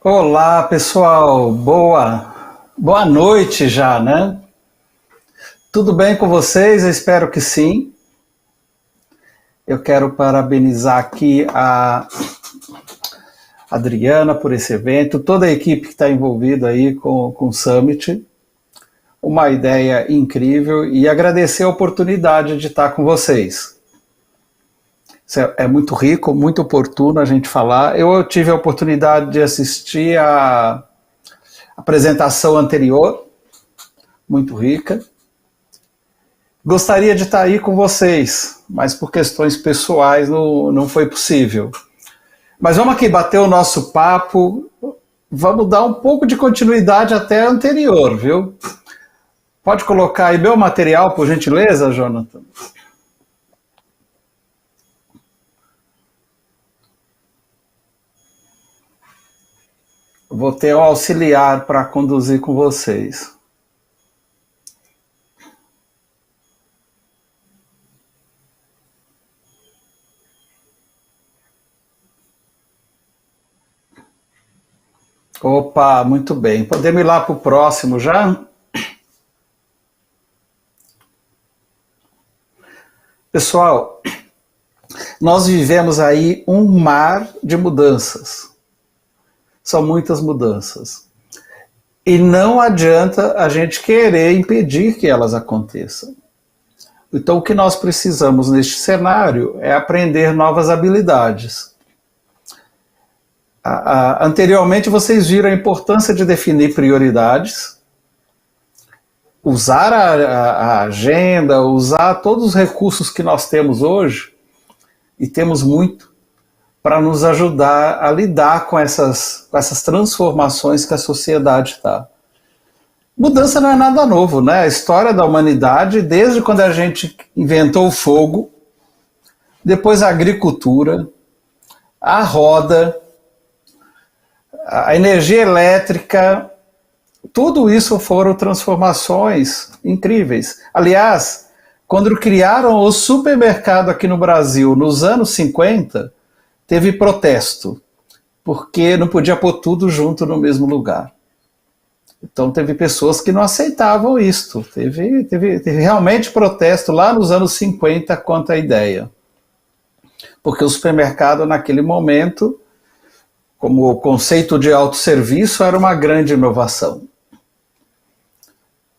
Olá, pessoal. Boa noite já, né? Tudo bem com vocês? Eu espero que sim. Eu quero parabenizar aqui a Adriana por esse evento, toda a equipe que está envolvida aí com o Summit. Uma ideia incrível e agradecer a oportunidade de estar com vocês. Isso é muito rico, muito oportuno a gente falar. Eu tive a oportunidade de assistir a apresentação anterior, muito rica. Gostaria de estar aí com vocês, mas por questões pessoais não foi possível. Mas vamos aqui bater o nosso papo, vamos dar um pouco de continuidade até a anterior, viu? Pode colocar aí meu material, por gentileza, Jonathan? Vou ter um auxiliar para conduzir com vocês. Opa, muito bem. Podemos ir lá para o próximo já? Pessoal, nós vivemos aí um mar de mudanças. São muitas mudanças. E não adianta a gente querer impedir que elas aconteçam. Então, o que nós precisamos neste cenário é aprender novas habilidades. Anteriormente, vocês viram a importância de definir prioridades, usar a agenda, usar todos os recursos que nós temos hoje, e temos muito, para nos ajudar a lidar com essas transformações que a sociedade está. Mudança não é nada novo, né? A história da humanidade, desde quando a gente inventou o fogo, depois a agricultura, a roda, a energia elétrica, tudo isso foram transformações incríveis. Aliás, quando criaram o supermercado aqui no Brasil, nos anos 50, teve protesto, porque não podia pôr tudo junto no mesmo lugar. Então teve pessoas que não aceitavam isto. Teve realmente protesto lá nos anos 50 quanto à ideia. Porque o supermercado, naquele momento, como o conceito de autosserviço, era uma grande inovação.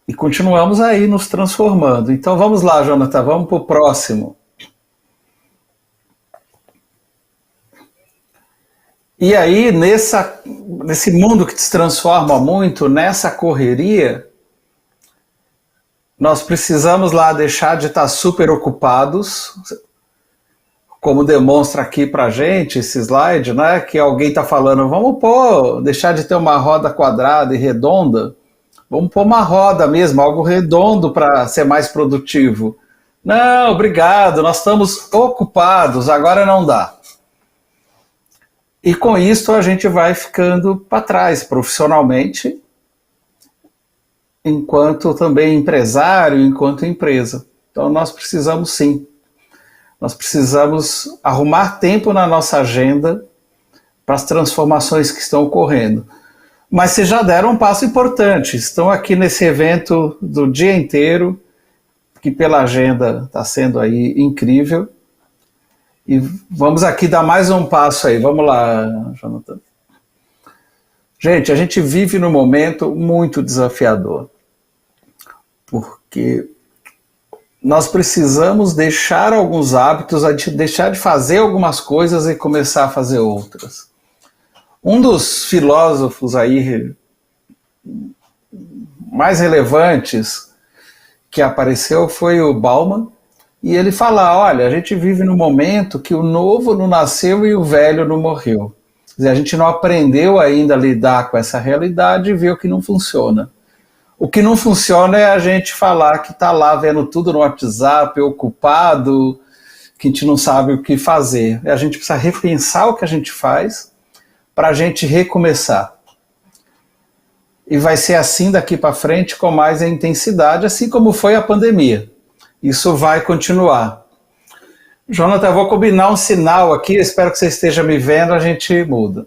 E continuamos aí nos transformando. Então vamos lá, Jonathan, vamos para o próximo. E aí, nesse mundo que se transforma muito, nessa correria, nós precisamos lá deixar de estar super ocupados, como demonstra aqui pra gente esse slide, né? Que alguém está falando, deixar de ter uma roda quadrada e redonda, vamos pôr uma roda mesmo, algo redondo para ser mais produtivo. Não, obrigado, nós estamos ocupados, agora não dá. E com isso a gente vai ficando para trás profissionalmente, enquanto também empresário, enquanto empresa. Então nós precisamos sim, nós precisamos arrumar tempo na nossa agenda para as transformações que estão ocorrendo. Mas vocês já deram um passo importante, estão aqui nesse evento do dia inteiro, que pela agenda está sendo aí incrível. E vamos aqui dar mais um passo aí. Vamos lá, Jonathan. Gente, a gente vive num momento muito desafiador. Porque nós precisamos deixar alguns hábitos, deixar de fazer algumas coisas e começar a fazer outras. Um dos filósofos aí mais relevantes que apareceu foi o Bauman. E ele fala, olha, a gente vive num momento que o novo não nasceu e o velho não morreu. Quer dizer, a gente não aprendeu ainda a lidar com essa realidade e ver o que não funciona. O que não funciona é a gente falar que está lá vendo tudo no WhatsApp, ocupado, que a gente não sabe o que fazer. A gente precisa repensar o que a gente faz para a gente recomeçar. E vai ser assim daqui para frente com mais intensidade, assim como foi a pandemia. Isso vai continuar. Jonathan, eu vou combinar um sinal aqui, espero que você esteja me vendo, a gente muda.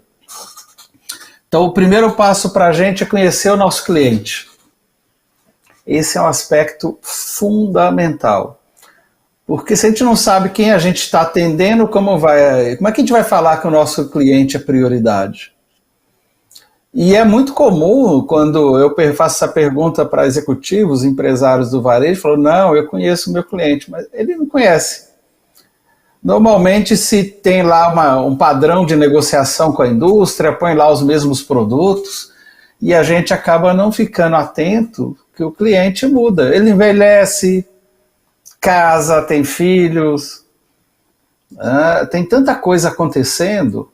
Então, o primeiro passo para a gente é conhecer o nosso cliente. Esse é um aspecto fundamental. Porque se a gente não sabe quem a gente está atendendo, como é que a gente vai falar que o nosso cliente é prioridade? E é muito comum, quando eu faço essa pergunta para executivos, empresários do varejo, falam, não, eu conheço o meu cliente, mas ele não conhece. Normalmente se tem lá um padrão de negociação com a indústria, põe lá os mesmos produtos, e a gente acaba não ficando atento que o cliente muda. Ele envelhece, casa, tem filhos, tem tanta coisa acontecendo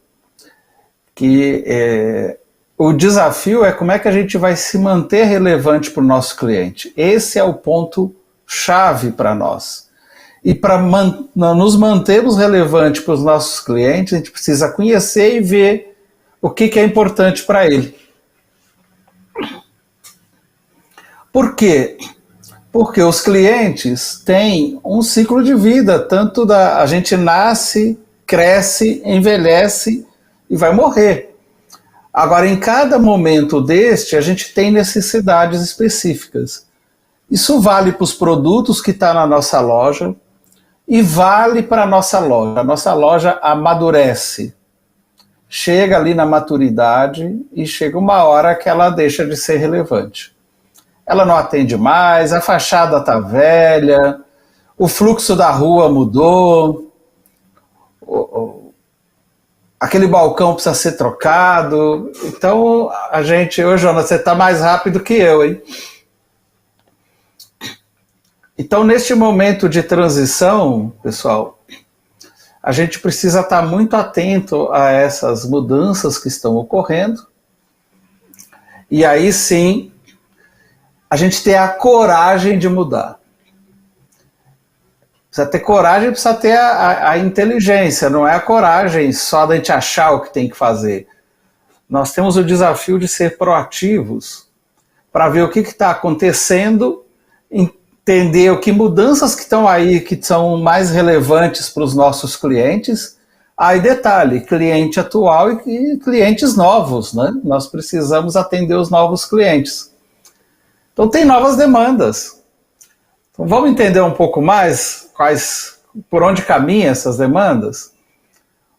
que o desafio é como é que a gente vai se manter relevante para o nosso cliente. Esse é o ponto chave para nós. E para nos mantermos relevantes para os nossos clientes, a gente precisa conhecer e ver o que é importante para ele. Por quê? Porque os clientes têm um ciclo de vida, tanto a gente nasce, cresce, envelhece e vai morrer. Agora, em cada momento deste, a gente tem necessidades específicas. Isso vale para os produtos que estão na nossa loja e vale para a nossa loja. A nossa loja amadurece. Chega ali na maturidade e chega uma hora que ela deixa de ser relevante. Ela não atende mais, a fachada está velha, o fluxo da rua mudou, aquele balcão precisa ser trocado. Então, ô Jonas, você está mais rápido que eu, hein? Então, neste momento de transição, pessoal, a gente precisa estar muito atento a essas mudanças que estão ocorrendo. E aí sim, a gente ter a coragem de mudar. Precisa ter coragem, precisa ter a inteligência, não é a coragem só da gente achar o que tem que fazer. Nós temos o desafio de ser proativos para ver o que está acontecendo, entender o que mudanças que estão aí, que são mais relevantes para os nossos clientes. Aí detalhe, cliente atual e clientes novos, né? Nós precisamos atender os novos clientes. Então tem novas demandas. Então vamos entender um pouco mais por onde caminham essas demandas?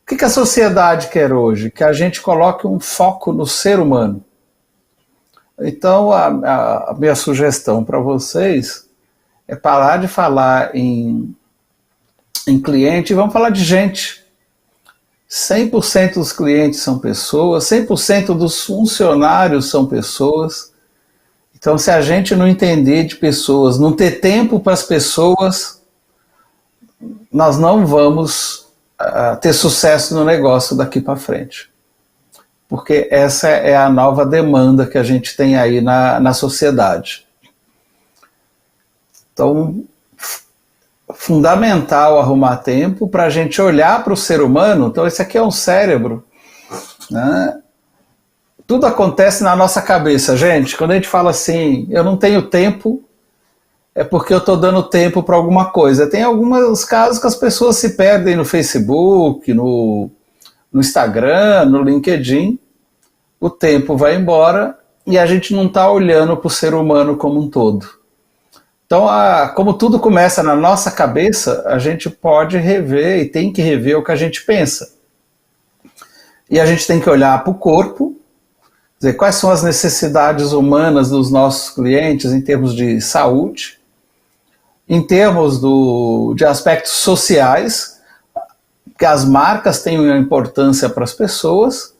O que a sociedade quer hoje? Que a gente coloque um foco no ser humano. Então a minha sugestão para vocês é parar de falar em cliente e vamos falar de gente. 100% dos clientes são pessoas, 100% dos funcionários são pessoas. Então, se a gente não entender de pessoas, não ter tempo para as pessoas, nós não vamos ter sucesso no negócio daqui para frente. Porque essa é a nova demanda que a gente tem aí na sociedade. Então, fundamental arrumar tempo para a gente olhar para o ser humano. Então, esse aqui é um cérebro, né? Tudo acontece na nossa cabeça, gente. Quando a gente fala assim, eu não tenho tempo, é porque eu estou dando tempo para alguma coisa. Tem alguns casos que as pessoas se perdem no Facebook, no Instagram, no LinkedIn. O tempo vai embora e a gente não está olhando para o ser humano como um todo. Então, como tudo começa na nossa cabeça, a gente pode rever e tem que rever o que a gente pensa. E a gente tem que olhar para o corpo, dizer quais são as necessidades humanas dos nossos clientes em termos de saúde, em termos de aspectos sociais, que as marcas têm uma importância para as pessoas.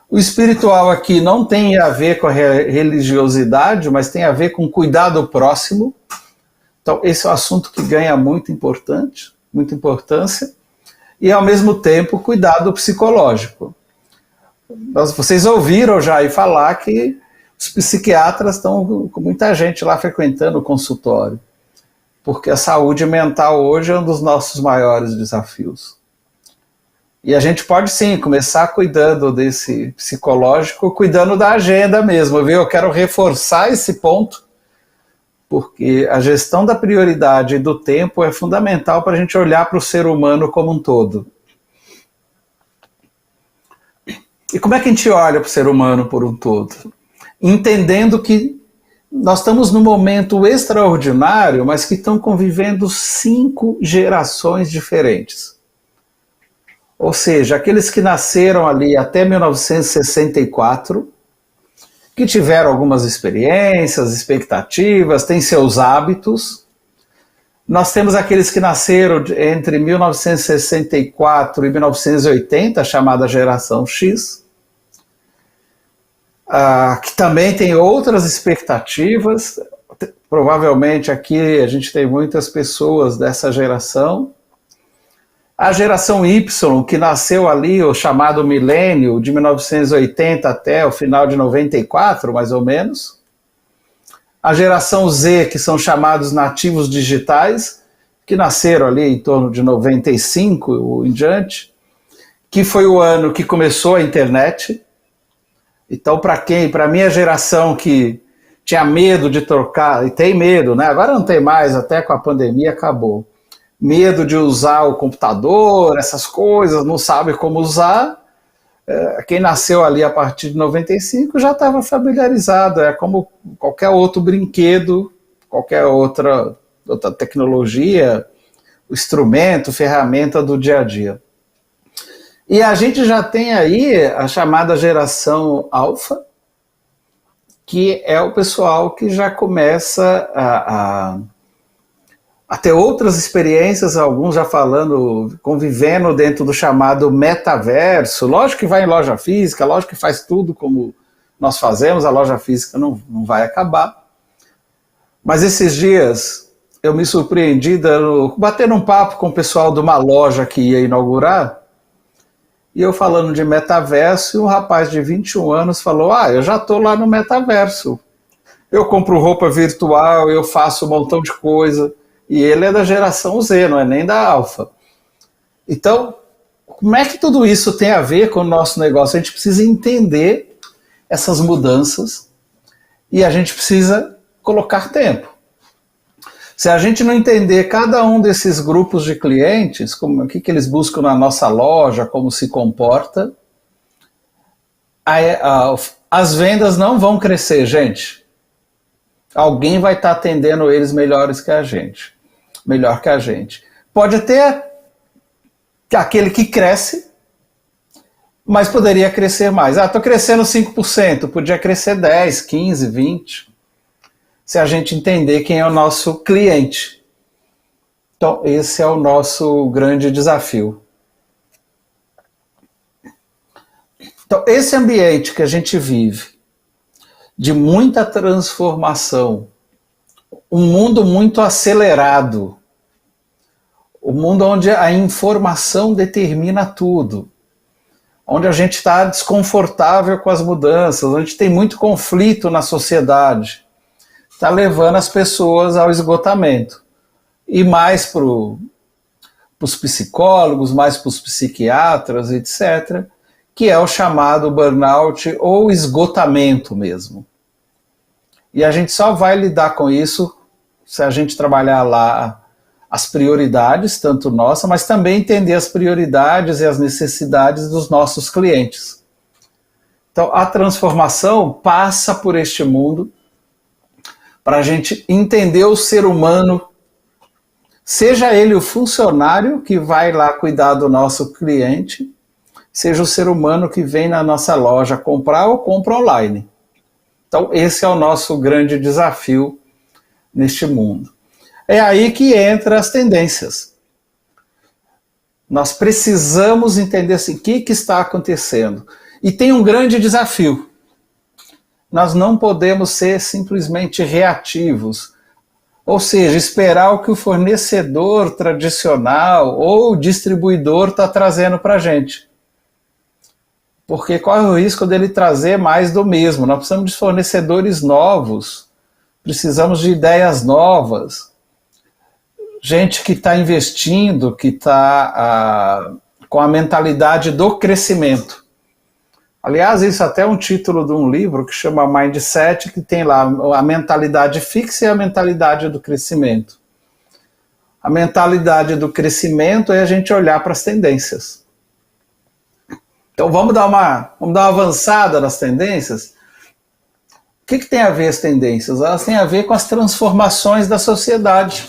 O espiritual aqui não tem a ver com a religiosidade, mas tem a ver com cuidar do próximo. Então, esse é um assunto que ganha muita importância. E, ao mesmo tempo, cuidado psicológico. Vocês ouviram já aí falar que os psiquiatras estão com muita gente lá frequentando o consultório, porque a saúde mental hoje é um dos nossos maiores desafios. E a gente pode sim começar cuidando desse psicológico, cuidando da agenda mesmo, viu? Eu quero reforçar esse ponto, porque a gestão da prioridade e do tempo é fundamental para a gente olhar para o ser humano como um todo. E como é que a gente olha para o ser humano por um todo? Entendendo que nós estamos num momento extraordinário, mas que estão convivendo 5 gerações diferentes. Ou seja, aqueles que nasceram ali até 1964, que tiveram algumas experiências, expectativas, têm seus hábitos. Nós temos aqueles que nasceram entre 1964 e 1980, a chamada geração X, que também tem outras expectativas. Provavelmente aqui a gente tem muitas pessoas dessa geração. A geração Y, que nasceu ali, o chamado milênio, de 1980 até o final de 94, mais ou menos. A geração Z, que são chamados nativos digitais, que nasceram ali em torno de 95 ou em diante, que foi o ano que começou a internet. Então, para a minha geração que tinha medo de trocar, e tem medo, né? Agora não tem mais, até com a pandemia acabou. Medo de usar o computador, essas coisas, não sabe como usar. Quem nasceu ali a partir de 95 já estava familiarizado, é como qualquer outro brinquedo, qualquer outra tecnologia, instrumento, ferramenta do dia a dia. E a gente já tem aí a chamada geração alfa, que é o pessoal que já começa a ter outras experiências, alguns já falando, convivendo dentro do chamado metaverso. Lógico que vai em loja física, lógico que faz tudo como nós fazemos, a loja física não vai acabar. Mas esses dias eu me surpreendi batendo um papo com o pessoal de uma loja que ia inaugurar, e eu falando de metaverso, e um rapaz de 21 anos falou, eu já estou lá no metaverso. Eu compro roupa virtual, eu faço um montão de coisa. E ele é da geração Z, não é nem da alfa. Então, como é que tudo isso tem a ver com o nosso negócio? A gente precisa entender essas mudanças e a gente precisa colocar tempo. Se a gente não entender cada um desses grupos de clientes, o que eles buscam na nossa loja, como se comporta, as vendas não vão crescer, gente. Alguém vai estar atendendo eles melhor que a gente. Pode até aquele que cresce, mas poderia crescer mais. Estou crescendo 5%, podia crescer 10, 15, 20, se a gente entender quem é o nosso cliente. Então, esse é o nosso grande desafio. Então, esse ambiente que a gente vive, de muita transformação, um mundo muito acelerado, o mundo onde a informação determina tudo, onde a gente está desconfortável com as mudanças, onde tem muito conflito na sociedade, está levando as pessoas ao esgotamento. E mais para os psicólogos, mais para os psiquiatras, etc., que é o chamado burnout ou esgotamento mesmo. E a gente só vai lidar com isso se a gente trabalhar lá as prioridades, tanto nossa, mas também entender as prioridades e as necessidades dos nossos clientes. Então, a transformação passa por este mundo para a gente entender o ser humano, seja ele o funcionário que vai lá cuidar do nosso cliente, seja o ser humano que vem na nossa loja comprar ou compra online. Então, esse é o nosso grande desafio neste mundo. É aí que entram as tendências. Nós precisamos entender assim, o que está acontecendo. E tem um grande desafio. Nós não podemos ser simplesmente reativos. Ou seja, esperar o que o fornecedor tradicional ou distribuidor está trazendo para a gente. Porque corre o risco dele trazer mais do mesmo. Nós precisamos de fornecedores novos, precisamos de ideias novas, gente que está investindo, que está com a mentalidade do crescimento. Aliás, isso até é um título de um livro que chama Mindset, que tem lá a mentalidade fixa e a mentalidade do crescimento. A mentalidade do crescimento é a gente olhar para as tendências. Então vamos dar uma avançada nas tendências. O que tem a ver as tendências? Elas têm a ver com as transformações da sociedade.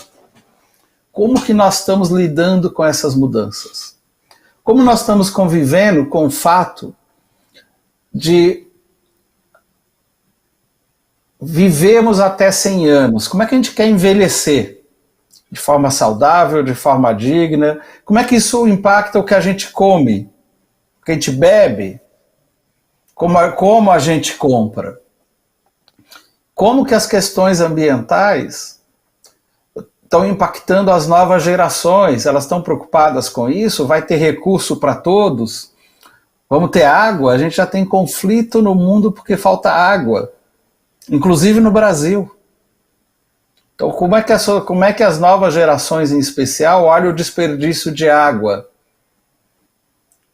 Como que nós estamos lidando com essas mudanças? Como nós estamos convivendo com o fato de vivemos até 100 anos? Como é que a gente quer envelhecer? De forma saudável, de forma digna? Como é que isso impacta o que a gente come? O que a gente bebe? Como a gente compra? Como que as questões ambientais estão impactando as novas gerações? Elas estão preocupadas com isso? Vai ter recurso para todos? Vamos ter água? A gente já tem conflito no mundo porque falta água, inclusive no Brasil. Então, como é que as novas gerações, em especial, olham o desperdício de água?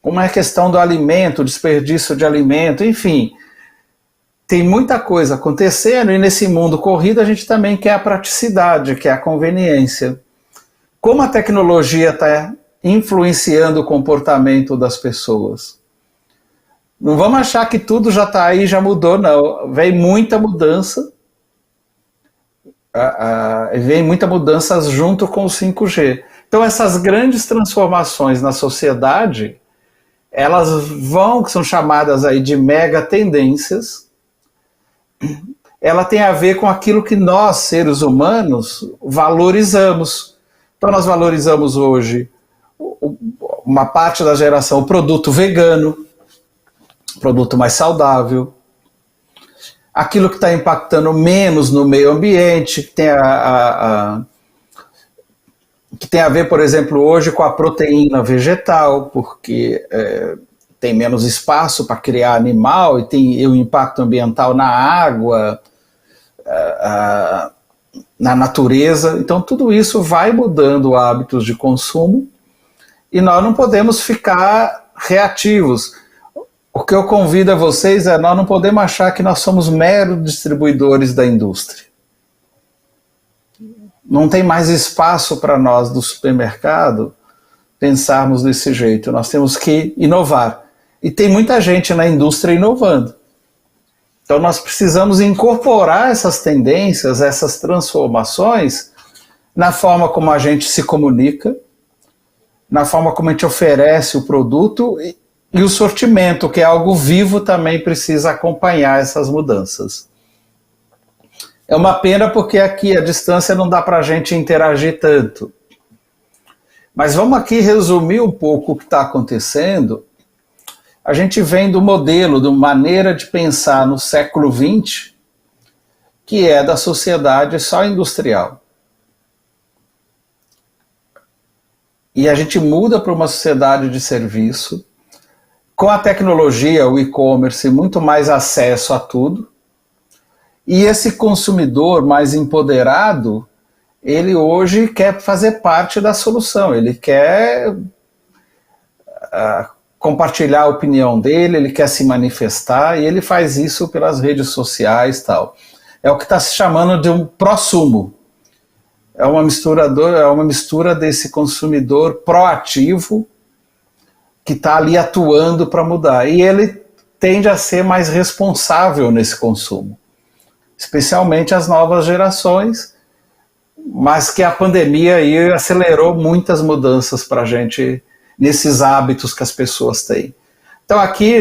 Como é a questão do alimento, o desperdício de alimento, enfim. Tem muita coisa acontecendo e nesse mundo corrido a gente também quer a praticidade, quer a conveniência. Como a tecnologia está influenciando o comportamento das pessoas? Não vamos achar que tudo já está aí, já mudou, não. Vem muita mudança. Vem muita mudança junto com o 5G. Então essas grandes transformações na sociedade, elas que são chamadas aí de mega tendências, ela tem a ver com aquilo que nós, seres humanos, valorizamos. Então nós valorizamos hoje uma parte da geração, o produto vegano, produto mais saudável, aquilo que está impactando menos no meio ambiente, que tem a ver, por exemplo, hoje com a proteína vegetal, porque tem menos espaço para criar animal e tem o impacto ambiental na água, na natureza. Então tudo isso vai mudando hábitos de consumo e nós não podemos ficar reativos. O que eu convido a vocês nós não podemos achar que nós somos meros distribuidores da indústria. Não tem mais espaço para nós do supermercado pensarmos desse jeito. Nós temos que inovar. E tem muita gente na indústria inovando. Então nós precisamos incorporar essas tendências, essas transformações na forma como a gente se comunica, na forma como a gente oferece o produto e o sortimento, que é algo vivo, também precisa acompanhar essas mudanças. É uma pena porque aqui a distância não dá para a gente interagir tanto. Mas vamos aqui resumir um pouco o que está acontecendo. A gente vem do modelo, de uma maneira de pensar no século XX, que é da sociedade só industrial. E a gente muda para uma sociedade de serviço, com a tecnologia, o e-commerce, muito mais acesso a tudo. E esse consumidor mais empoderado, ele hoje quer fazer parte da solução, ele quer compartilhar a opinião dele, ele quer se manifestar, e ele faz isso pelas redes sociais e tal. É o que está se chamando de um prosumo. É uma mistura desse consumidor proativo, que está ali atuando para mudar. E ele tende a ser mais responsável nesse consumo, especialmente as novas gerações, mas que a pandemia aí acelerou muitas mudanças para a gente nesses hábitos que as pessoas têm. Então aqui,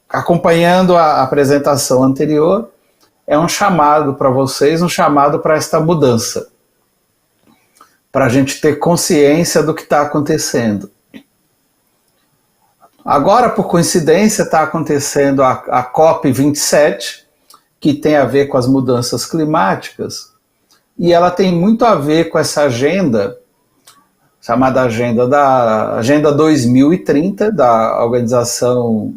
acompanhando a apresentação anterior, é um chamado para vocês, um chamado para esta mudança, para a gente ter consciência do que está acontecendo. Agora, por coincidência, está acontecendo a COP27, que tem a ver com as mudanças climáticas, e ela tem muito a ver com essa agenda, chamada Agenda 2030, da Organização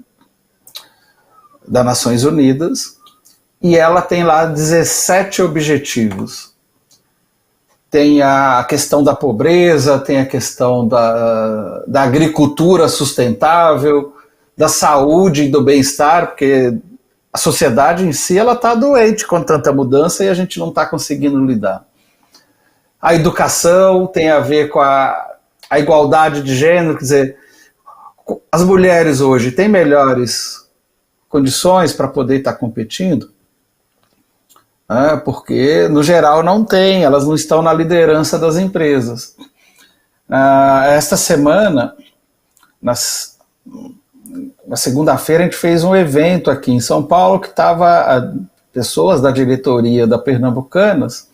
das Nações Unidas, e ela tem lá 17 objetivos. Tem a questão da pobreza, tem a questão da agricultura sustentável, da saúde e do bem-estar, porque a sociedade em si está doente com tanta mudança e a gente não está conseguindo lidar. A educação tem a ver com a igualdade de gênero, quer dizer, As mulheres hoje têm melhores condições para poder estar competindo? Porque, no geral, não tem, elas não estão na liderança das empresas. Esta semana, na segunda-feira, a gente fez um evento aqui em São Paulo que estava pessoas da diretoria da Pernambucanas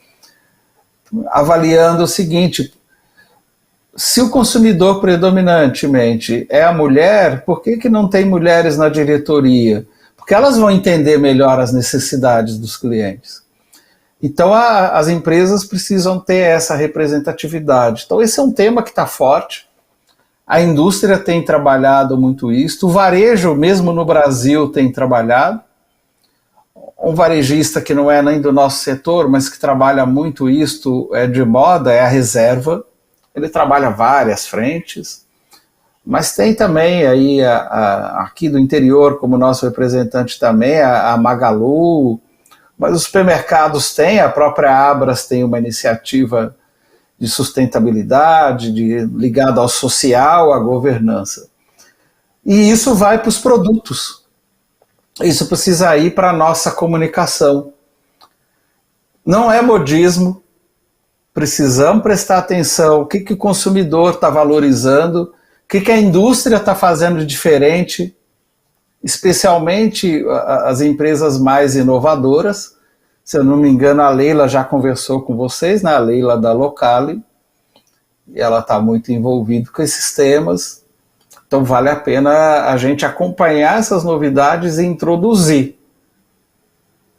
avaliando o seguinte: se o consumidor predominantemente é a mulher, por que não tem mulheres na diretoria? Porque elas vão entender melhor as necessidades dos clientes. Então as empresas precisam ter essa representatividade. Então esse é um tema que está forte. A indústria tem trabalhado muito isso. O varejo, mesmo no Brasil, tem trabalhado. Um varejista que não é nem do nosso setor, mas que trabalha muito isto de moda, é a Reserva. Ele trabalha várias frentes, mas tem também aí aqui do interior, como nosso representante também, a Magalu, mas os supermercados têm, a própria Abras tem uma iniciativa de sustentabilidade, ligada ao social, à governança. E isso vai para os produtos. Isso precisa ir para a nossa comunicação. Não é modismo. Precisamos prestar atenção o que o consumidor está valorizando, o que a indústria está fazendo de diferente, especialmente as empresas mais inovadoras. Se eu não me engano, a Leila já conversou com vocês, né? A Leila da Locali, e ela está muito envolvida com esses temas. Então vale a pena a gente acompanhar essas novidades e introduzir.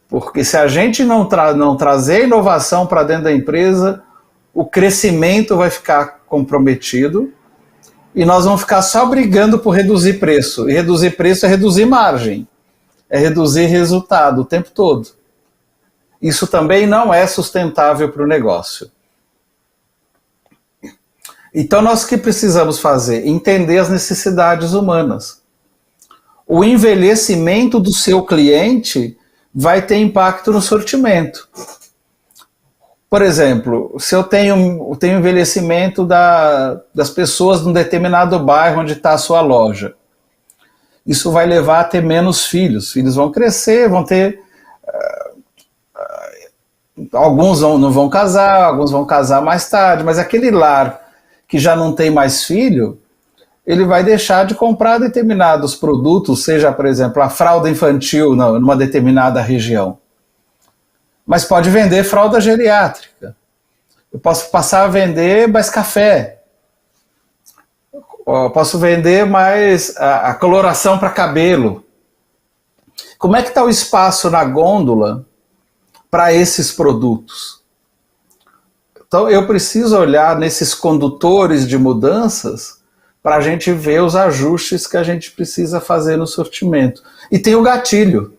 Porque se a gente não trazer inovação para dentro da empresa, o crescimento vai ficar comprometido e nós vamos ficar só brigando por reduzir preço. E reduzir preço é reduzir margem, é reduzir resultado o tempo todo. Isso também não é sustentável para o negócio. Então nós o que precisamos fazer? Entender as necessidades humanas. O envelhecimento do seu cliente vai ter impacto no sortimento. Por exemplo, se eu tenho envelhecimento das pessoas num determinado bairro onde está a sua loja, isso vai levar a ter menos filhos. Filhos vão crescer, vão ter... alguns não vão casar, alguns vão casar mais tarde, mas aquele lar que já não tem mais filho, ele vai deixar de comprar determinados produtos, seja, por exemplo, a fralda infantil numa determinada região. Mas pode vender fralda geriátrica. Eu posso passar a vender mais café. Eu posso vender mais a coloração para cabelo. Como é que está o espaço na gôndola para esses produtos? Então eu preciso olhar nesses condutores de mudanças para a gente ver os ajustes que a gente precisa fazer no sortimento. E tem o gatilho.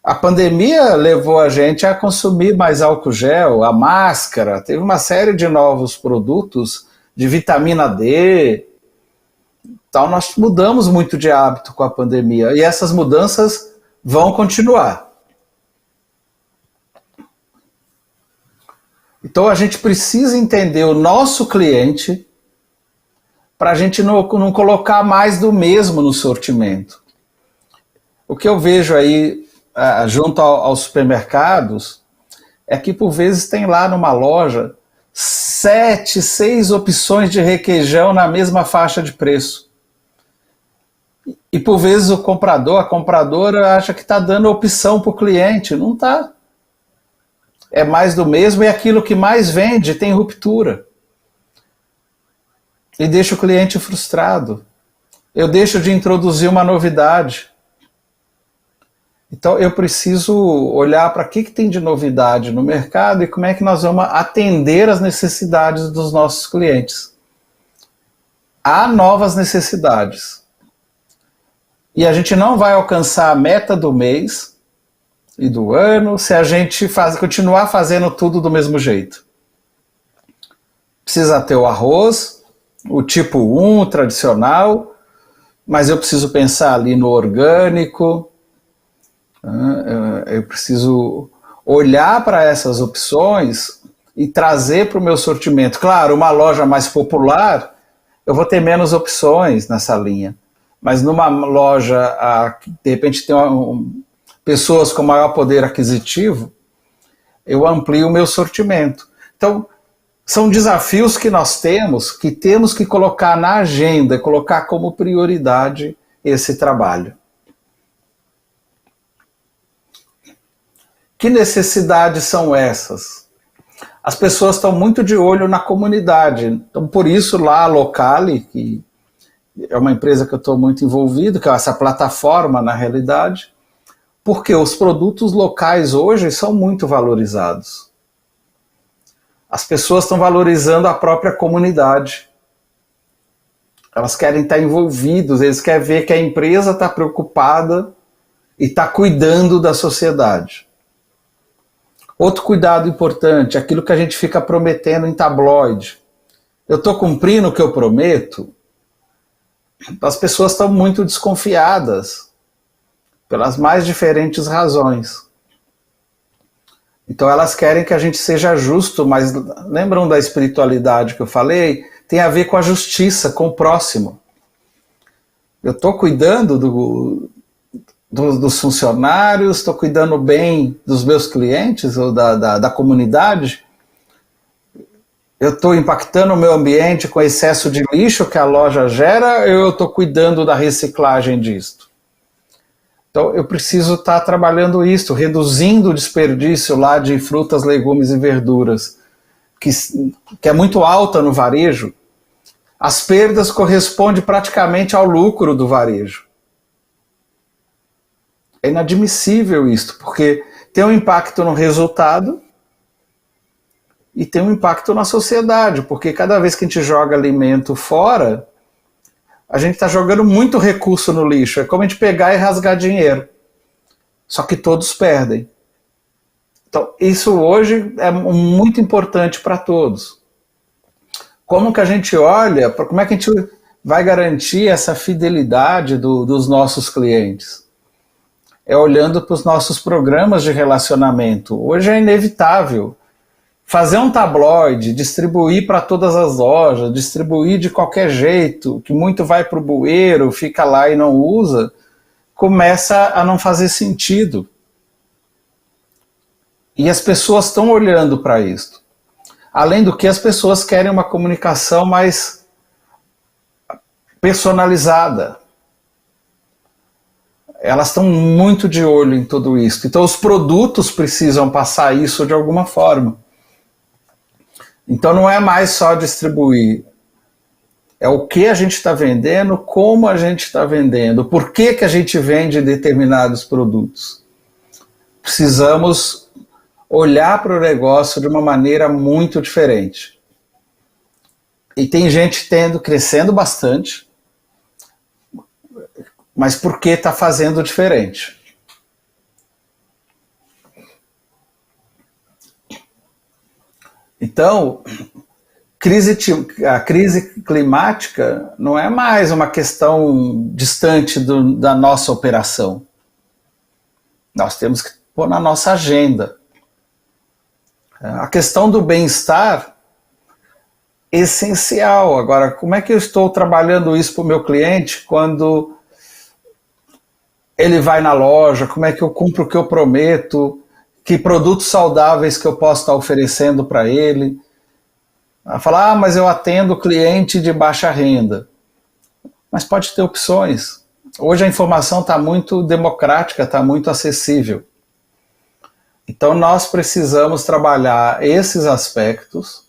A pandemia levou a gente a consumir mais álcool gel, a máscara, teve uma série de novos produtos de vitamina D. Então nós mudamos muito de hábito com a pandemia e essas mudanças vão continuar. Então a gente precisa entender o nosso cliente para a gente não colocar mais do mesmo no sortimento. O que eu vejo aí junto aos supermercados é que por vezes tem lá numa loja 7, 6 opções de requeijão na mesma faixa de preço. E por vezes o comprador, a compradora acha que está dando opção para o cliente. Não está. É mais do mesmo e aquilo que mais vende tem ruptura. E deixa o cliente frustrado. Eu deixo de introduzir uma novidade. Então eu preciso olhar para o que tem de novidade no mercado e como é que nós vamos atender as necessidades dos nossos clientes. Há novas necessidades. E a gente não vai alcançar a meta do mês e do ano se a gente continuar fazendo tudo do mesmo jeito. Precisa ter o arroz, o tipo 1 tradicional, mas eu preciso pensar ali no orgânico. Eu preciso olhar para essas opções e trazer para o meu sortimento. Claro, uma loja mais popular, eu vou ter menos opções nessa linha. mas numa loja, de repente tem pessoas com maior poder aquisitivo, eu amplio o meu sortimento. Então, são desafios que nós temos que colocar na agenda, colocar como prioridade esse trabalho. Que necessidades são essas? As pessoas estão muito de olho na comunidade. Então, por isso, lá a Locali, que é uma empresa que eu estou muito envolvido, que é essa plataforma, na realidade, porque os produtos locais hoje são muito valorizados. As pessoas estão valorizando a própria comunidade. Elas querem estar envolvidas, eles querem ver que a empresa está preocupada e está cuidando da sociedade. Outro cuidado importante, aquilo que a gente fica prometendo em tabloide. Eu estou cumprindo o que eu prometo? As pessoas estão muito desconfiadas, pelas mais diferentes razões. Então elas querem que a gente seja justo, mas lembram da espiritualidade que eu falei? Tem a ver com a justiça, com o próximo. Eu estou cuidando dos funcionários, estou cuidando bem dos meus clientes ou da comunidade, eu estou impactando o meu ambiente com excesso de lixo que a loja gera, ou eu estou cuidando da reciclagem disto? Então eu preciso estar trabalhando isso, reduzindo o desperdício lá de frutas, legumes e verduras, que é muito alta no varejo. As perdas correspondem praticamente ao lucro do varejo. É inadmissível isso, porque tem um impacto no resultado e tem um impacto na sociedade, porque cada vez que a gente joga alimento fora, a gente está jogando muito recurso no lixo. É como a gente pegar e rasgar dinheiro. Só que todos perdem. Então, isso hoje é muito importante para todos. Como que a gente olha, como é que a gente vai garantir essa fidelidade dos nossos clientes? É olhando para os nossos programas de relacionamento. Hoje é inevitável fazer um tabloide, distribuir para todas as lojas, distribuir de qualquer jeito, que muito vai para o bueiro, fica lá e não usa, começa a não fazer sentido. E as pessoas estão olhando para isso. Além do que, as pessoas querem uma comunicação mais personalizada. Elas estão muito de olho em tudo isso. Então os produtos precisam passar isso de alguma forma. Então não é mais só distribuir. É o que a gente está vendendo, como a gente está vendendo, por que a gente vende determinados produtos. Precisamos olhar para o negócio de uma maneira muito diferente. E tem gente crescendo bastante, mas por que está fazendo diferente? Então, a crise climática não é mais uma questão distante da nossa operação. Nós temos que pôr na nossa agenda. A questão do bem-estar é essencial. Agora, como é que eu estou trabalhando isso para o meu cliente quando ele vai na loja? Como é que eu cumpro o que eu prometo? Que produtos saudáveis que eu posso estar oferecendo para ele? Falar, mas eu atendo cliente de baixa renda. Mas pode ter opções. Hoje a informação está muito democrática, está muito acessível. Então nós precisamos trabalhar esses aspectos.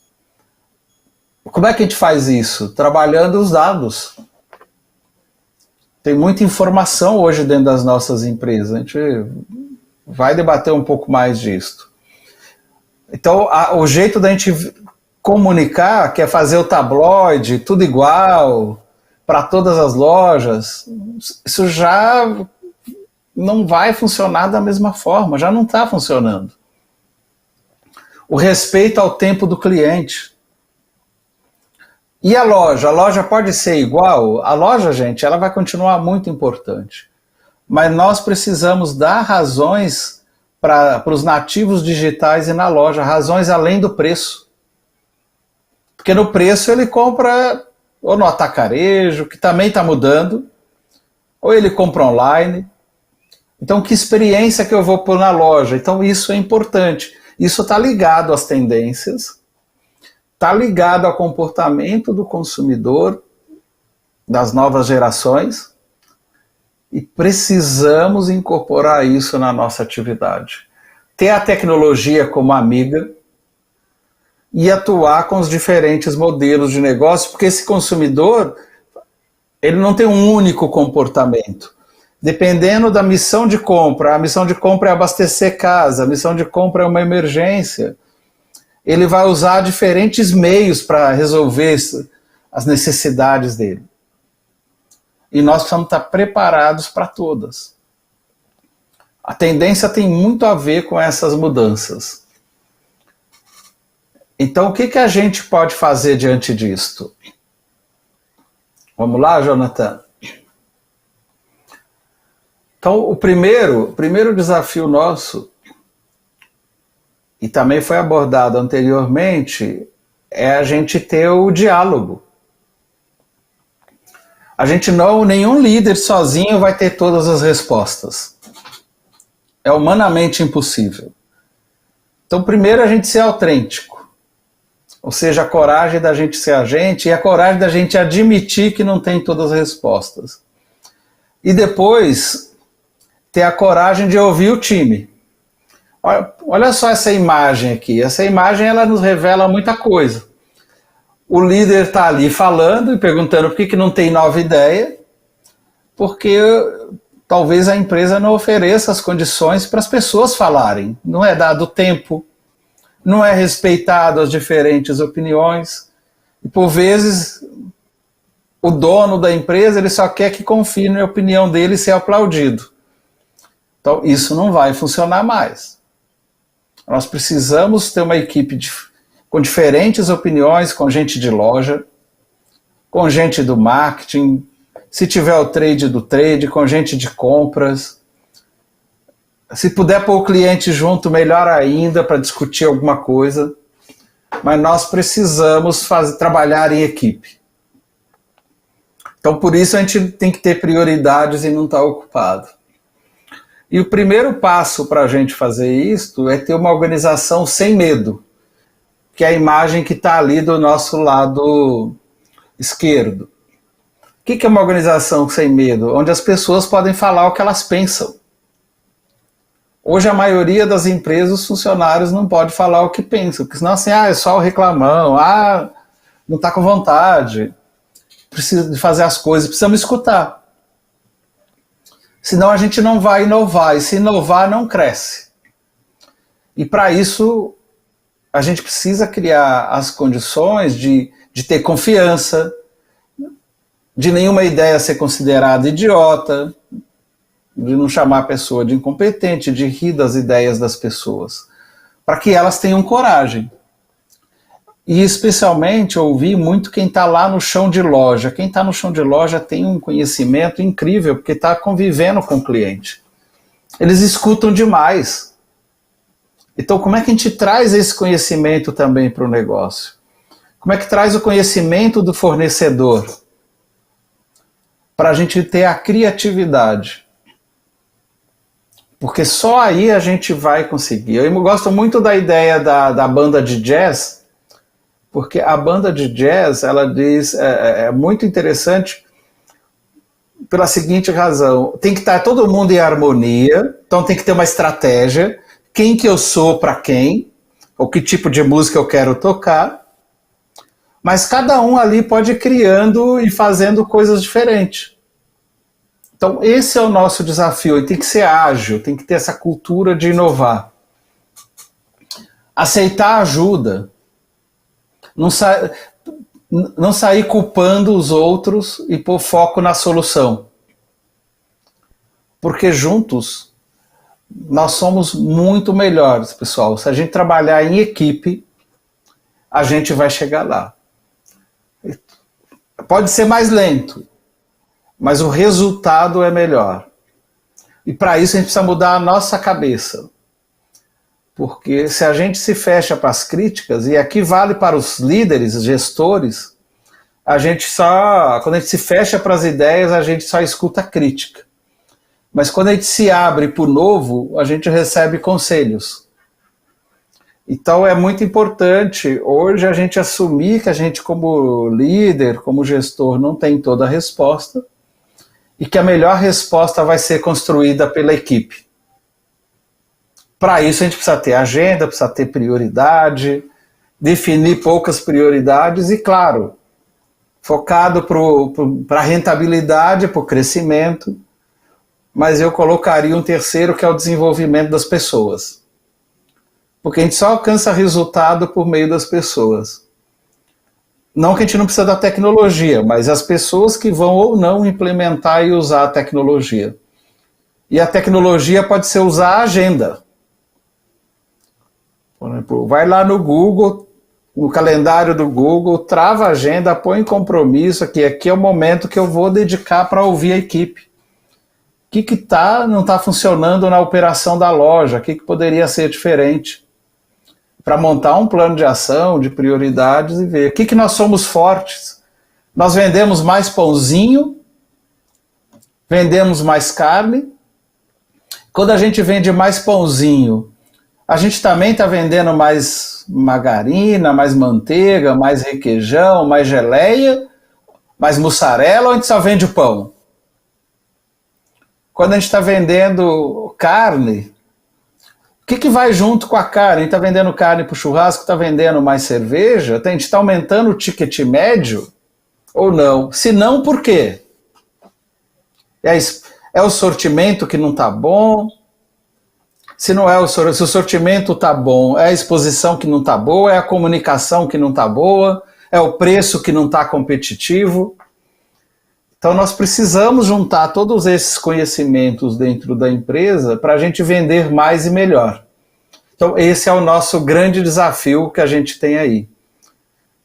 Como é que a gente faz isso? Trabalhando os dados. Tem muita informação hoje dentro das nossas empresas. A gente vai debater um pouco mais disso. Então, o jeito da gente comunicar, que é fazer o tabloide, tudo igual, para todas as lojas, isso já não vai funcionar da mesma forma, já não está funcionando. O respeito ao tempo do cliente. E a loja? A loja pode ser igual? A loja, gente, ela vai continuar muito importante. Mas nós precisamos dar razões para os nativos digitais e na loja, razões além do preço. Porque no preço ele compra ou no atacarejo, que também está mudando, Ou ele compra online. Então, que experiência que eu vou pôr na loja? Então, isso é importante. Isso está ligado às tendências, está ligado ao comportamento do consumidor, das novas gerações, e precisamos incorporar isso na nossa atividade. Ter a tecnologia como amiga e atuar com os diferentes modelos de negócio, porque esse consumidor, ele não tem um único comportamento. Dependendo da missão de compra, a missão de compra é abastecer casa, a missão de compra é uma emergência, ele vai usar diferentes meios para resolver as necessidades dele. E nós precisamos estar preparados para todas. A tendência tem muito a ver com essas mudanças. Então, o que a gente pode fazer diante disto? Vamos lá, Jonathan? Então, o primeiro desafio nosso, e também foi abordado anteriormente, é a gente ter o diálogo. Nenhum líder sozinho vai ter todas as respostas. É humanamente impossível. Então, primeiro a gente ser autêntico. Ou seja, a coragem da gente ser a gente e a coragem da gente admitir que não tem todas as respostas. E depois, ter a coragem de ouvir o time. Olha só essa imagem aqui. Essa imagem ela nos revela muita coisa. O líder está ali falando e perguntando por que não tem nova ideia, porque talvez a empresa não ofereça as condições para as pessoas falarem. Não é dado tempo, não é respeitado as diferentes opiniões. E por vezes o dono da empresa ele só quer que confie na opinião dele e ser aplaudido. Então isso não vai funcionar mais. Nós precisamos ter uma equipe com diferentes opiniões, com gente de loja, com gente do marketing, se tiver o trade do trade, com gente de compras. Se puder pôr o cliente junto, melhor ainda, para discutir alguma coisa. Mas nós precisamos trabalhar em equipe. Então, por isso, a gente tem que ter prioridades e não estar ocupado. E o primeiro passo para a gente fazer isso é ter uma organização sem medo, que é a imagem que está ali do nosso lado esquerdo. O que é uma organização sem medo? Onde as pessoas podem falar o que elas pensam. Hoje a maioria das empresas, os funcionários não pode falar o que pensam, porque senão assim, é só o reclamão, não está com vontade, precisa de fazer as coisas, precisamos escutar. Senão a gente não vai inovar, e se inovar não cresce. E para isso a gente precisa criar as condições de ter confiança, de nenhuma ideia ser considerada idiota, de não chamar a pessoa de incompetente, de rir das ideias das pessoas, para que elas tenham coragem. E especialmente ouvir muito quem está lá no chão de loja. Quem está no chão de loja tem um conhecimento incrível, porque está convivendo com o cliente. Eles escutam demais. Então, como é que a gente traz esse conhecimento também para o negócio? Como é que traz o conhecimento do fornecedor? Para a gente ter a criatividade. Porque só aí a gente vai conseguir. Eu gosto muito da ideia da banda de jazz, porque a banda de jazz, ela diz, é muito interessante pela seguinte razão. Tem que estar todo mundo em harmonia, então tem que ter uma estratégia. Quem que eu sou para quem, ou que tipo de música eu quero tocar, mas cada um ali pode ir criando e fazendo coisas diferentes. Então esse é o nosso desafio, e tem que ser ágil, tem que ter essa cultura de inovar. Aceitar ajuda, não sair culpando os outros e pôr foco na solução. Porque juntos nós somos muito melhores, pessoal. Se a gente trabalhar em equipe, a gente vai chegar lá. Pode ser mais lento, mas o resultado é melhor. E para isso a gente precisa mudar a nossa cabeça. Porque se a gente se fecha para as críticas, e aqui vale para os líderes, gestores, a gente só, quando a gente se fecha para as ideias, a gente só escuta crítica. Mas quando a gente se abre para o novo, a gente recebe conselhos. Então é muito importante hoje a gente assumir que a gente, como líder, como gestor, não tem toda a resposta e que a melhor resposta vai ser construída pela equipe. Para isso a gente precisa ter agenda, precisa ter prioridade, definir poucas prioridades e, claro, focado para a rentabilidade, para o crescimento, mas eu colocaria um terceiro que é o desenvolvimento das pessoas. Porque a gente só alcança resultado por meio das pessoas. Não que a gente não precisa da tecnologia, mas as pessoas que vão ou não implementar e usar a tecnologia. E a tecnologia pode ser usar a agenda. Por exemplo, vai lá no Google, no calendário do Google, trava a agenda, põe compromisso, aqui é o momento que eu vou dedicar para ouvir a equipe. O que não está funcionando na operação da loja? O que poderia ser diferente? Para montar um plano de ação, de prioridades e ver o que nós somos fortes. Nós vendemos mais pãozinho, vendemos mais carne. Quando a gente vende mais pãozinho, a gente também está vendendo mais margarina, mais manteiga, mais requeijão, mais geleia, mais mussarela, ou a gente só vende o pão? Quando a gente está vendendo carne, o que vai junto com a carne? A gente está vendendo carne para o churrasco, está vendendo mais cerveja? A gente está aumentando o ticket médio ou não? Se não, por quê? É o sortimento que não está bom? Se não é se o sortimento está bom, é a exposição que não está boa, é a comunicação que não está boa, é o preço que não está competitivo. Então nós precisamos juntar todos esses conhecimentos dentro da empresa para a gente vender mais e melhor. Então esse é o nosso grande desafio que a gente tem aí.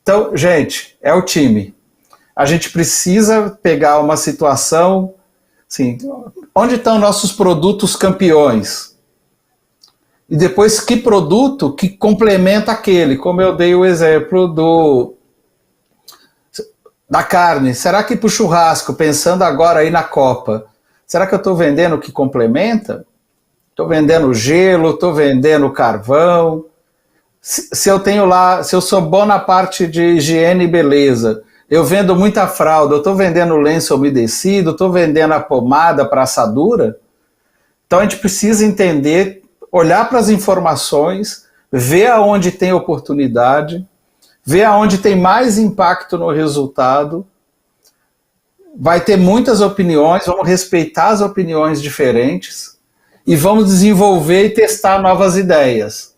Então, gente, é o time. A gente precisa pegar uma situação, assim, onde estão nossos produtos campeões? E depois que produto que complementa aquele, como eu dei o exemplo da carne. Será que para o churrasco, pensando agora aí na Copa, será que eu estou vendendo o que complementa? Estou vendendo gelo, estou vendendo carvão. Se eu tenho lá, se eu sou bom na parte de higiene e beleza, eu vendo muita fralda, eu estou vendendo lenço umedecido, estou vendendo a pomada para assadura. Então a gente precisa entender, olhar para as informações, ver aonde tem oportunidade, ver aonde tem mais impacto no resultado. Vai ter muitas opiniões, vamos respeitar as opiniões diferentes e vamos desenvolver e testar novas ideias.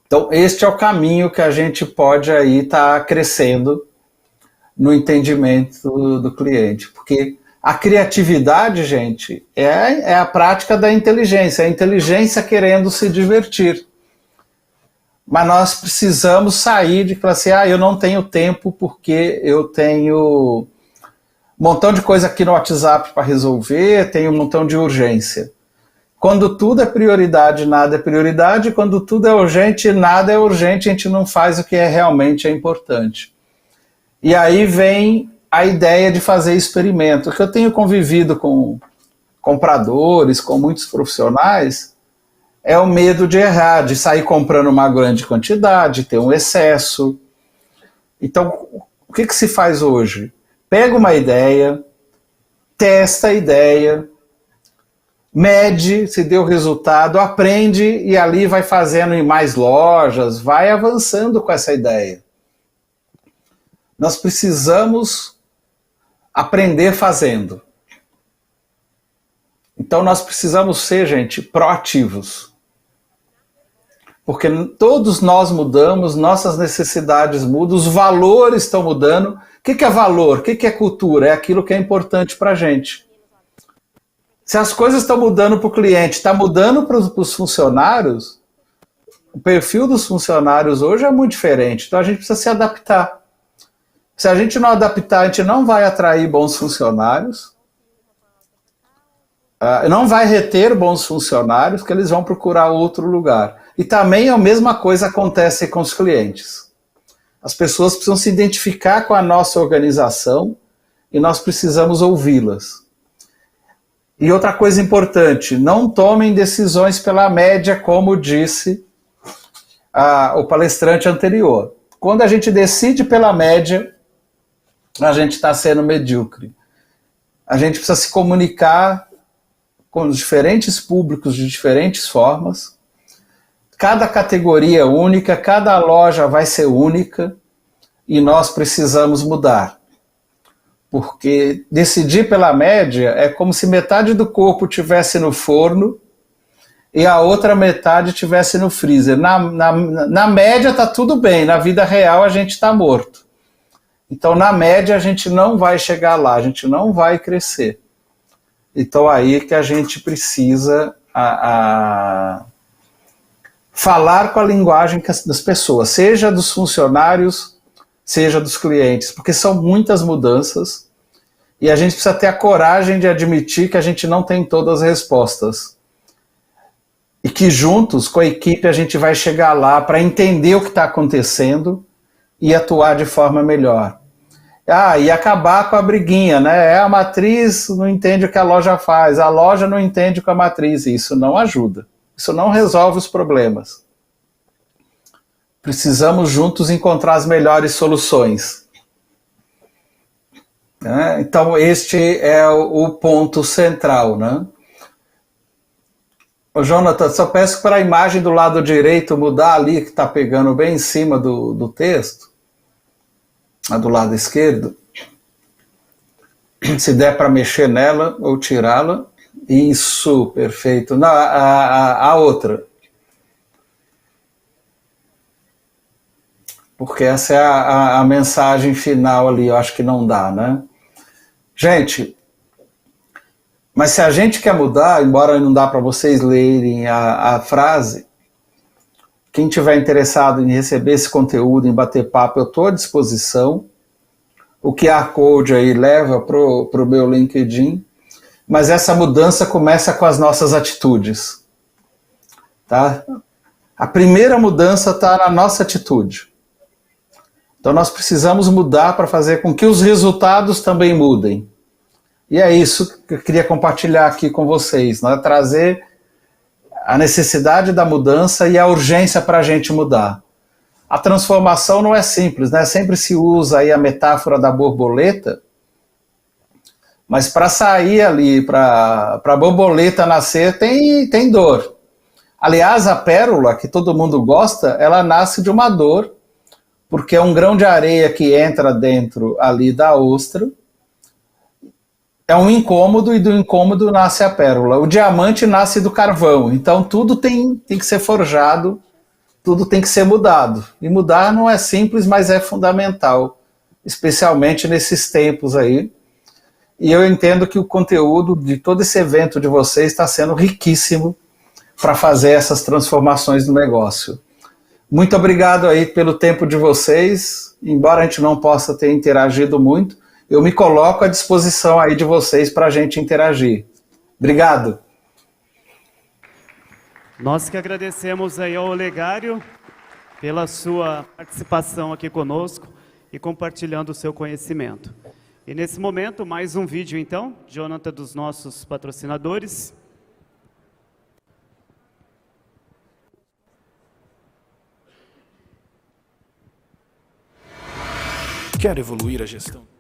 Então, este é o caminho que a gente pode aí estar crescendo no entendimento do cliente. Porque a criatividade, gente, é a prática da inteligência, a inteligência querendo se divertir. Mas nós precisamos sair de falar assim, eu não tenho tempo porque eu tenho um montão de coisa aqui no WhatsApp para resolver, tenho um montão de urgência. Quando tudo é prioridade, nada é prioridade. Quando tudo é urgente, nada é urgente, a gente não faz o que realmente é importante. E aí vem a ideia de fazer experimento. Que eu tenho convivido com compradores, com muitos profissionais, é o medo de errar, de sair comprando uma grande quantidade, ter um excesso. Então, o que se faz hoje? Pega uma ideia, testa a ideia, mede se deu resultado, aprende e ali vai fazendo em mais lojas, vai avançando com essa ideia. Nós precisamos aprender fazendo. Então nós precisamos ser, gente, proativos. Porque todos nós mudamos, nossas necessidades mudam, os valores estão mudando. O que é valor? O que é cultura? É aquilo que é importante para a gente. Se as coisas estão mudando para o cliente, está mudando para os funcionários, o perfil dos funcionários hoje é muito diferente. Então a gente precisa se adaptar. Se a gente não adaptar, a gente não vai atrair bons funcionários, não vai reter bons funcionários, porque eles vão procurar outro lugar. E também a mesma coisa acontece com os clientes. As pessoas precisam se identificar com a nossa organização e nós precisamos ouvi-las. E outra coisa importante, não tomem decisões pela média, como disse o palestrante anterior. Quando a gente decide pela média, a gente está sendo medíocre. A gente precisa se comunicar com os diferentes públicos de diferentes formas. Cada categoria é única, cada loja vai ser única e nós precisamos mudar. Porque decidir pela média é como se metade do corpo estivesse no forno e a outra metade estivesse no freezer. Na média está tudo bem, na vida real a gente está morto. Então, na média, a gente não vai chegar lá, a gente não vai crescer. Então, aí que a gente precisa falar com a linguagem das pessoas, seja dos funcionários, seja dos clientes, porque são muitas mudanças e a gente precisa ter a coragem de admitir que a gente não tem todas as respostas. E que juntos, com a equipe, a gente vai chegar lá para entender o que está acontecendo e atuar de forma melhor. E acabar com a briguinha, né? A matriz não entende o que a loja faz, a loja não entende o que a matriz, e isso não ajuda. Isso não resolve os problemas. Precisamos juntos encontrar as melhores soluções. Então, este é o ponto central, né? Ô, Jonathan, só peço para a imagem do lado direito mudar ali, que está pegando bem em cima do texto. A do lado esquerdo, se der para mexer nela ou tirá-la, isso, perfeito. Não, a outra, porque essa é a mensagem final ali, eu acho que não dá, né? Gente, mas se a gente quer mudar, embora não dá para vocês lerem a frase, quem tiver interessado em receber esse conteúdo, em bater papo, eu estou à disposição. O QR Code aí leva para o meu LinkedIn. Mas essa mudança começa com as nossas atitudes. Tá? A primeira mudança está na nossa atitude. Então nós precisamos mudar para fazer com que os resultados também mudem. E é isso que eu queria compartilhar aqui com vocês, né? Trazer a necessidade da mudança e a urgência para a gente mudar. A transformação não é simples, né? Sempre se usa aí a metáfora da borboleta, mas para sair ali, para a borboleta nascer, tem dor. Aliás, a pérola, que todo mundo gosta, ela nasce de uma dor, porque é um grão de areia que entra dentro ali da ostra, é um incômodo, e do incômodo nasce a pérola. O diamante nasce do carvão, então tudo tem que ser forjado, tudo tem que ser mudado. E mudar não é simples, mas é fundamental, especialmente nesses tempos aí. E eu entendo que o conteúdo de todo esse evento de vocês está sendo riquíssimo para fazer essas transformações no negócio. Muito obrigado aí pelo tempo de vocês, embora a gente não possa ter interagido muito, eu me coloco à disposição aí de vocês para a gente interagir. Obrigado. Nós que agradecemos aí ao Olegário pela sua participação aqui conosco e compartilhando o seu conhecimento. E nesse momento, mais um vídeo então, Jonathan, dos nossos patrocinadores. Quer evoluir a gestão?